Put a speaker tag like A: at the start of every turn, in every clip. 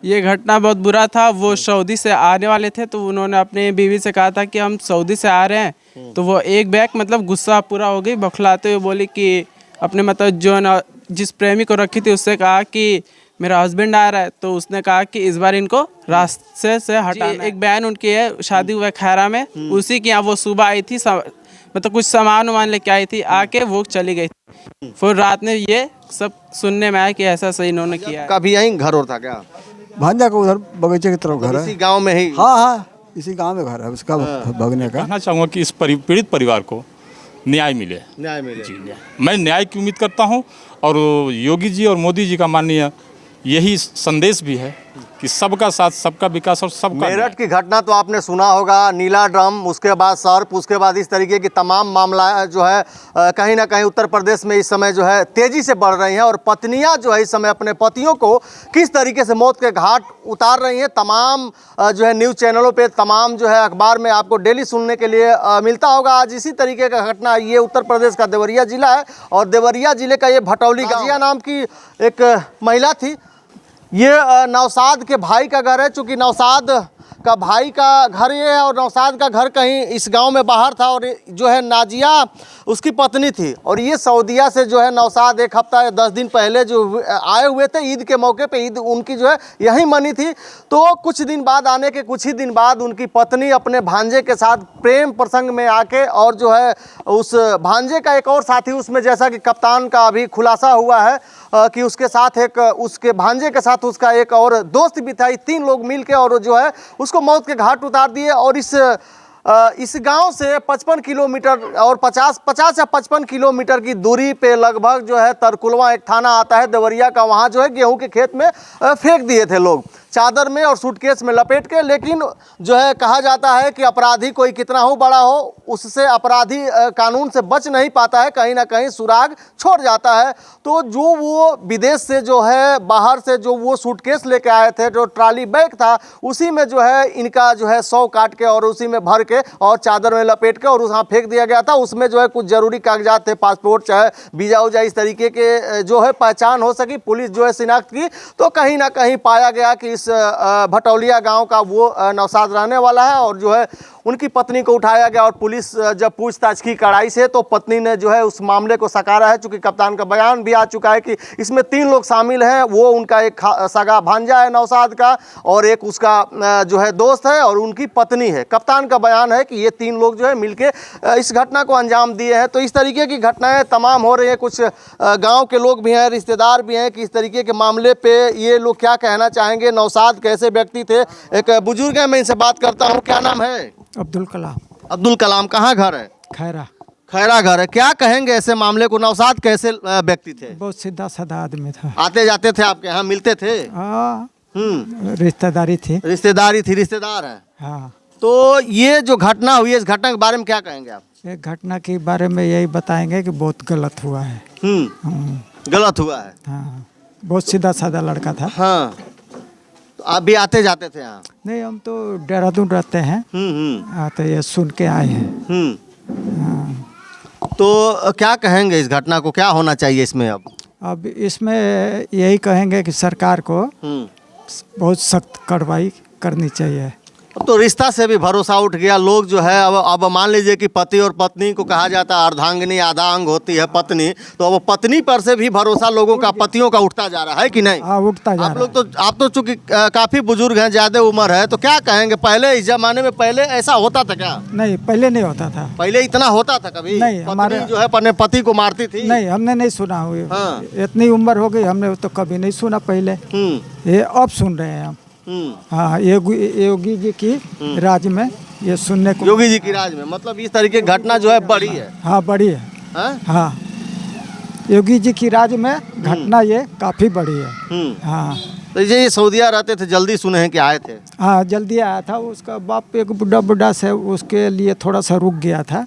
A: ये घटना बहुत बुरा था। वो सऊदी से आने वाले थे, तो उन्होंने अपने बीवी से कहा था कि हम सऊदी से आ रहे हैं। तो वो एक बैग मतलब गुस्सा पूरा हो गई, बौखलाते हुए बोली कि अपने मतलब जो न जिस प्रेमी को रखी थी उससे कहा कि मेरा हस्बैंड आ रहा है। तो उसने कहा कि इस बार इनको रास्ते से हटाना। एक बहन उनकी है, शादी हुआ है खैरा में, उसी के यहाँ वो सुबह आई थी, मतलब कुछ सामान वामान लेके आई थी, आके वो चली गई थी। फिर रात में ये सब सुनने में आया कि ऐसा सही इन्होंने किया है।
B: कभी यहीं घर और था क्या?
C: भांजा का उधर बगीचे की तरफ घर
B: इसी
C: है।
B: गांव में ही?
C: हाँ हाँ, इसी गांव में घर है उसका भगने का।
D: कहना चाहूँगा कि इस पीड़ित परिवार को न्याय मिले।
B: न्याय मिले।
D: जी, मैं न्याय की उम्मीद करता हूँ, और योगी जी और मोदी जी का माननीय यही संदेश भी है कि सबका साथ, सबका विकास और सबका
B: मेरठ की घटना तो आपने सुना होगा, नीला ड्रम, उसके बाद सर्प, उसके बाद इस तरीके की तमाम मामला जो है कहीं ना कहीं उत्तर प्रदेश में इस समय जो है तेजी से बढ़ रही हैं, और पत्नियां जो है इस समय अपने पतियों को किस तरीके से मौत के घाट उतार रही हैं। तमाम जो है न्यूज़ चैनलों पे, तमाम जो है अखबार में आपको डेली सुनने के लिए मिलता होगा। आज इसी तरीके का घटना, ये उत्तर प्रदेश का देवरिया जिला है, और देवरिया जिले का ये भटौली गाजिया नाम की एक महिला थी। ये नौशाद के भाई का घर है, चूँकि नौशाद का भाई का घर ये है और नौशाद का घर कहीं इस गांव में बाहर था, और जो है नाजिया उसकी पत्नी थी। और ये सऊदीया से जो है नौशाद एक हफ्ता या 10 दिन पहले जो आए हुए थे ईद के मौके पे, ईद उनकी जो है यहीं मनी थी। तो कुछ दिन बाद, आने के कुछ ही दिन बाद, उनकी पत्नी अपने भांजे के साथ प्रेम प्रसंग में आके, और जो है उस भांजे का एक और साथी उसमें, जैसा कि कप्तान का अभी खुलासा हुआ है कि उसके साथ एक, उसके भांजे के साथ उसका एक और दोस्त भी था। 3 लोग मिलके और जो है उसको मौत के घाट उतार दिए। और इस गांव से 55 किलोमीटर और 50 या 55 किलोमीटर की दूरी पे लगभग जो है तरकुलवा एक थाना आता है देवरिया का, वहाँ जो है गेहूं के खेत में फेंक दिए थे लोग, चादर में और सूटकेस में लपेट के। लेकिन जो है कहा जाता है कि अपराधी कोई कितना हो बड़ा हो, उससे अपराधी कानून से बच नहीं पाता है, कहीं ना कहीं सुराग छोड़ जाता है। तो जो वो विदेश से जो है, बाहर से जो वो सूटकेस लेके आए थे, जो ट्रॉली बैग था, उसी में जो है इनका जो है 100 काट के और उसी में भर के और चादर में लपेट के और वहाँ फेंक दिया गया था। उसमें जो है कुछ जरूरी कागजात थे, पासपोर्ट चाहे वीजा उजा, इस तरीके के जो है पहचान हो सकी, पुलिस जो है शिनाख्त की। तो कहीं ना कहीं पाया गया कि इस भटौलिया गांव का वो नौशाद रहने वाला है, और जो है उनकी पत्नी को उठाया गया। और पुलिस जब पूछताछ की कड़ाई से, तो पत्नी ने जो है उस मामले को सकारा है, चूंकि कप्तान का बयान भी आ चुका है कि इसमें 3 लोग शामिल हैं। वो उनका एक सगा भांजा है नौशाद का, और एक उसका जो है दोस्त है, और उनकी पत्नी है। कप्तान का बयान है कि ये 3 लोग जो है मिलके इस घटना को अंजाम दिए हैं। तो इस तरीके की घटनाएं तमाम हो रही हैं। कुछ गाँव के लोग भी हैं, रिश्तेदार भी हैं, कि इस तरीके के मामले पर ये लोग क्या कहना चाहेंगे। नौशाद कैसे व्यक्ति थे? एक बुजुर्ग है, मैं इनसे बात करता हूँ। क्या नाम है?
C: अब्दुल कलाम।
B: अब्दुल कलाम। कहाँ घर है?
C: खैरा।
B: खैरा घर है। क्या कहेंगे ऐसे मामले को? नौशाद कैसे व्यक्ति थे?
C: बहुत सीधा साधा आदमी था।
B: आते जाते थे आपके यहाँ, मिलते थे?
C: हाँ, रिश्तेदारी थी।
B: रिश्तेदारी थी, रिश्तेदार है।
C: हाँ।
B: तो ये जो घटना हुई, इस घटना के बारे में क्या कहेंगे आप?
C: एक घटना के बारे में यही बताएंगे कि बहुत गलत हुआ है।
B: गलत हुआ है।
C: हाँ, बहुत सीधा साधा लड़का था।
B: हाँ, तो आप भी आते जाते थे यहाँ?
C: नहीं, हम तो देहरादून रहते हैं। तो ये सुन के आए हैं।
B: तो क्या कहेंगे इस घटना को, क्या होना चाहिए इसमें?
C: अब इसमें यही कहेंगे कि सरकार को बहुत सख्त कार्रवाई करनी चाहिए।
B: अब तो रिश्ता से भी भरोसा उठ गया। लोग जो है अब मान लीजिए कि पति और पत्नी को कहा जाता है अर्धांगिनी, आधा अंग होती है पत्नी, तो अब पत्नी पर से भी भरोसा लोगों का, पतियों का उठता जा रहा है कि नहीं?
C: हाँ, उठता जा रहा है।
B: आप तो चूंकि काफी बुजुर्ग हैं, ज्यादा उम्र है, तो क्या कहेंगे? पहले इस जमाने में पहले ऐसा होता था क्या?
C: नहीं, पहले नहीं होता था।
B: पहले इतना होता था कभी?
C: नहीं, हमारे
B: जो है अपने पति को मारती थी?
C: नहीं, हमने नहीं सुना हुई।
B: हाँ।
C: इतनी उम्र हो गई, हमने तो कभी नहीं सुना पहले। ये अब सुन रहे हैं हम। हाँ, योगी जी की राज में ये सुनने को।
B: योगी जी की राज में मतलब इस तरीके की घटना जो है बड़ी है।
C: हाँ, बड़ी है। हाँ, योगी जी की राज में घटना ये काफी बड़ी है। हाँ।
B: तो ये सऊदीया रहते थे, जल्दी सुने हैं कि आए थे?
C: हाँ, जल्दी आया था। उसका बाप एक बुढ़ा से उसके लिए थोड़ा सा रुक गया था,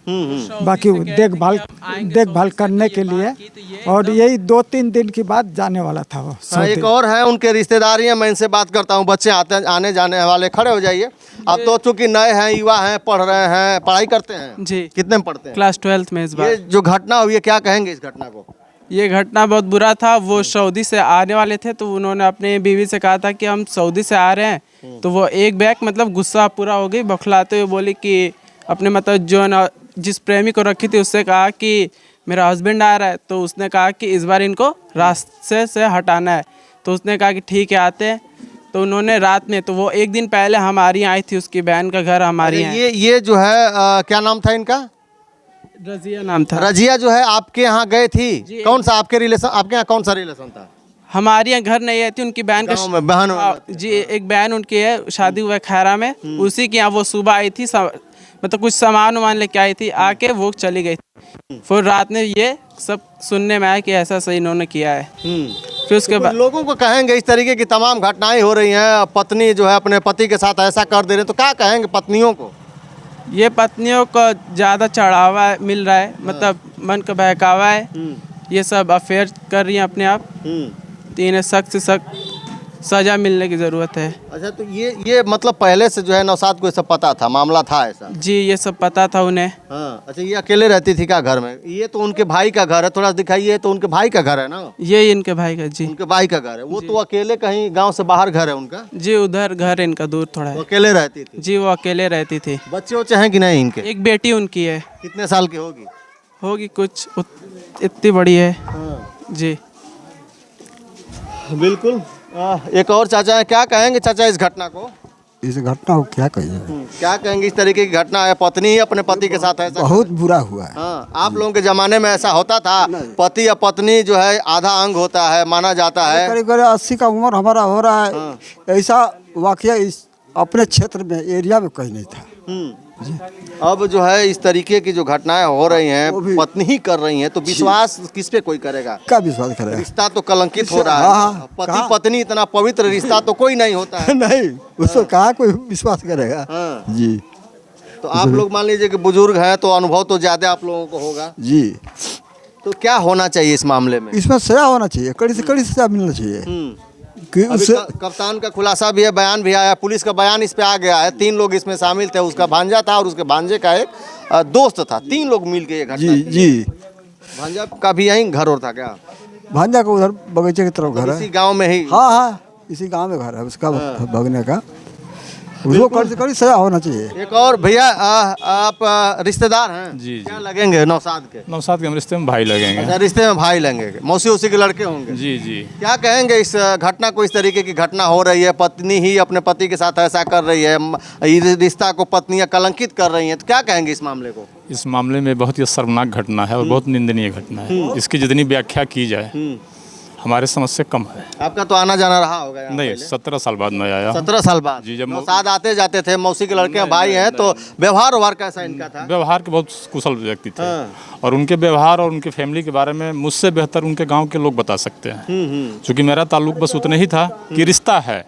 C: बाकी देखभाल करने के लिए, और यही 2-3 दिन के बाद जाने वाला था वो।
B: हाँ, एक और है उनके रिश्तेदारी हैं, मैं इनसे बात करता हूँ। बच्चे आने जाने वाले, खड़े हो जाइए। आप तो चूंकि नए हैं, युवा हैं, पढ़ रहे हैं, पढ़ाई करते हैं?
A: जी।
B: कितने में पढ़ते हैं?
A: क्लास 12th में इस बार।
B: ये जो घटना हुई है, क्या कहेंगे इस घटना को?
A: ये घटना बहुत बुरा था। वो सऊदी से आने वाले थे तो उन्होंने अपने बीवी से कहा था कि हम सऊदी से आ रहे हैं। तो वो एक बैग मतलब गुस्सा पूरा हो गई, बौखलाते हुए बोली कि अपने मतलब जो न जिस प्रेमी को रखी थी उससे कहा कि मेरा हस्बैंड आ रहा है। तो उसने कहा कि इस बार इनको रास्ते से हटाना है। तो उसने कहा कि ठीक है आते हैं। तो उन्होंने रात में, तो वो एक दिन पहले हमारे यहाँ आई थी, उसकी बहन का घर हमारे यहाँ।
B: ये जो है क्या नाम था इनका?
A: रजिया नाम था।
B: रजिया जो है आपके यहाँ गए थी?
A: जी।
B: कौन सा आपके रिलेशन, आपके यहाँ कौन सा रिलेशन था?
A: हमारे यहाँ घर नहीं आई थी, उनकी बहन
B: गाँव में बहन
A: हाँ, जी एक बहन उनकी है, शादी हुआ है खैरा में। उसी के यहाँ वो सुबह आई थी, मतलब कुछ सामान वामान लेके आई थी, आके वो चली गई थी। फिर रात में ये सब सुनने में आया कि ऐसा सही इन्होंने किया है। फिर उसके बाद
B: लोगों को कहेंगे इस तरीके की तमाम घटनाएं हो रही हैं, पत्नी जो है अपने पति के साथ ऐसा कर दे रहे हैं, तो क्या कहेंगे पत्नियों को?
A: ये पत्नियों को ज़्यादा चढ़ावा मिल रहा है, मतलब मन का बहकावा है। ये सब अफेयर कर रही हैं अपने आप। तो इन्हें सख्त से सख्त सज़ा मिलने की ज़रूरत है।
B: अच्छा, तो ये मतलब पहले से जो है नौशाद को ये सब पता था, मामला था ऐसा?
A: जी ये सब पता था उन्हें।
B: हाँ। अच्छा, ये अकेले रहती थी क्या घर में? ये तो उनके भाई का घर है, थोड़ा दिखाइए। तो उनके भाई का घर है ना?
A: ये इनके भाई का। जी
B: उनके भाई का घर है। वो तो अकेले कहीं गांव से बाहर घर है उनका?
A: जी उधर घर है इनका, दूर थोड़ा
B: वो
A: है।
B: अकेले रहती थी?
A: जी वो अकेले रहती थी।
B: बच्चे वच्चे हैं कि नहीं इनके?
A: एक बेटी उनकी है।
B: कितने साल की होगी?
A: होगी कुछ इतनी बड़ी है। जी
B: बिल्कुल। एक और चाचा है, क्या कहेंगे चाचा इस घटना को?
E: इस घटना को क्या कहिए,
B: क्या कहेंगे इस तरीके की घटना है, पत्नी ही अपने पति के साथ ऐसा?
E: बहुत बुरा हुआ है।
B: हाँ, आप लोगों के जमाने में ऐसा होता था? पति या पत्नी जो है आधा अंग होता है, माना जाता है।
E: करीब करीब 80 का उम्र हमारा हो रहा है। ऐसा वाकया इस अपने क्षेत्र में, एरिया में कहीं नहीं था।
B: अब जो है इस तरीके की जो घटनाएं हो रही हैं, पत्नी ही कर रही हैं, तो विश्वास किस पे कोई करेगा?
E: क्या विश्वास करेगा?
B: रिश्ता तो कलंकित हो रहा
E: हाँ,
B: है। पति पत्नी इतना पवित्र रिश्ता तो कोई नहीं होता है।
E: नहीं, उसको कहाँ कोई विश्वास करेगा?
B: हाँ।
E: जी
B: तो आप लोग मान लीजिए कि बुजुर्ग हैं, तो अनुभव तो ज्यादा आप लोगों को होगा।
E: जी।
B: तो क्या होना चाहिए इस मामले में?
E: इसमें सजा होना चाहिए, कड़ी से कड़ी सजा मिलना चाहिए। कि
B: अभी
E: उससे
B: कप्तान का खुलासा भी है, बयान भी आया, पुलिस का बयान इस पे आ गया है। 3 लोग इसमें शामिल थे, उसका भांजा था और उसके भांजे का एक दोस्त था। 3 लोग मिल के ये घटना
E: जी
B: की।
E: जी।
B: भांजा का भी यहीं घर और था क्या?
E: भांजा का उधर बगीचे की तरफ घर
B: इसी
E: है।
B: गांव में ही?
E: हाँ हाँ, इसी गांव में घर है उसका, भगने का। उसको कड़ी से कड़ी सजा होना चाहिए।
B: एक और भैया, आप रिश्तेदार हैं?
D: जी,
B: क्या लगेंगे नौशाद के?
D: नौशाद के हम रिश्ते में भाई लगेंगे।
B: अच्छा, रिश्ते में भाई लगेंगे, मौसी उसी के लड़के होंगे?
D: जी जी।
B: क्या कहेंगे इस घटना को? इस तरीके की घटना हो रही है, पत्नी ही अपने पति के साथ ऐसा कर रही है, इस रिश्ता को पत्नियां कलंकित कर रही हैं, तो क्या कहेंगे इस मामले को?
D: इस मामले में बहुत ही शर्मनाक घटना है और बहुत निंदनीय घटना है। इसकी जितनी व्याख्या की जाए हमारे समझ से कम है।
B: आपका तो आना जाना रहा होगा यहाँ
D: नहीं,
B: पहले?
D: 17 साल बाद मैं आया हूँ।
B: 17 साल बाद?
D: जी, जब
B: नौशाद आते जाते थे, मौसी के लड़के भाई हैं, तो व्यवहार कैसा इनका था?
D: व्यवहार के बहुत कुशल व्यक्ति थे।
B: हाँ।
D: और उनके व्यवहार और उनके फैमिली के बारे में मुझसे बेहतर उनके गांव के लोग बता सकते हैं। क्योंकि मेरा ताल्लुक बस उतना ही था कि रिश्ता है।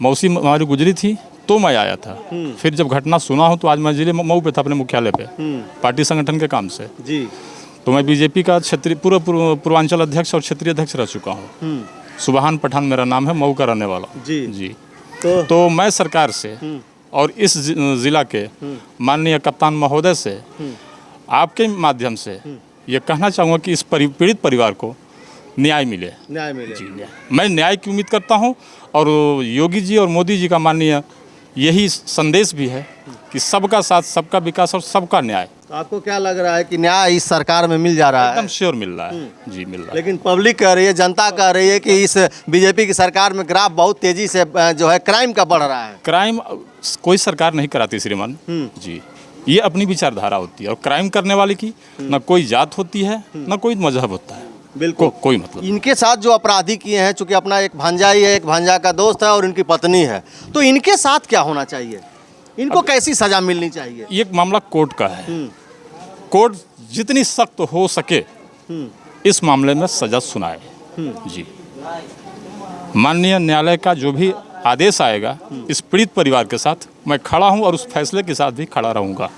D: मौसी हमारी गुजरी थी तो मैं आया था। फिर जब घटना सुना हूँ तो आज मैं जिले मऊ पे था, अपने मुख्यालय पे, पार्टी संगठन के काम से।
B: जी।
D: तो मैं बीजेपी का क्षेत्रीय पूर्वांचल अध्यक्ष और क्षेत्रीय अध्यक्ष रह चुका हूँ। सुबहान पठान मेरा नाम है, मऊ का रहने वाला।
B: जी।
D: जी। तो मैं सरकार से और इस जिला के माननीय कप्तान महोदय से आपके माध्यम से ये कहना चाहूँगा कि इस पीड़ित परिवार को न्याय मिले।
B: न्याय मिले।
D: जी, मैं न्याय की उम्मीद करता हूँ। और योगी जी और मोदी जी का माननीय यही संदेश भी है कि सबका साथ, सबका विकास और सबका न्याय।
B: तो आपको क्या लग रहा है कि न्याय इस सरकार में मिल जा रहा है?
D: एकदम श्योर मिल रहा है। जी मिल रहा है।
B: लेकिन पब्लिक कह रही है, जनता कह रही है कि इस बीजेपी की सरकार में ग्राफ बहुत तेजी से जो है क्राइम का बढ़ रहा है।
D: क्राइम कोई सरकार नहीं कराती श्रीमान जी, ये अपनी विचारधारा होती है। और क्राइम करने वाले की न कोई जात होती है, न कोई मजहब होता है।
B: बिल्कुल।
D: कोई मतलब।
B: इनके साथ जो अपराधी किए हैं, चूंकि अपना एक भांजा ही है, एक भांजा का दोस्त है और इनकी पत्नी है, तो इनके साथ क्या होना चाहिए? इनको कैसी सजा मिलनी चाहिए?
D: ये एक मामला कोर्ट का है। कोर्ट जितनी सख्त हो सके इस मामले में सजा सुनाए। जी, माननीय न्यायालय का जो भी आदेश आएगा इस पीड़ित परिवार के साथ मैं खड़ा हूं और उस फैसले के साथ भी खड़ा रहूंगा।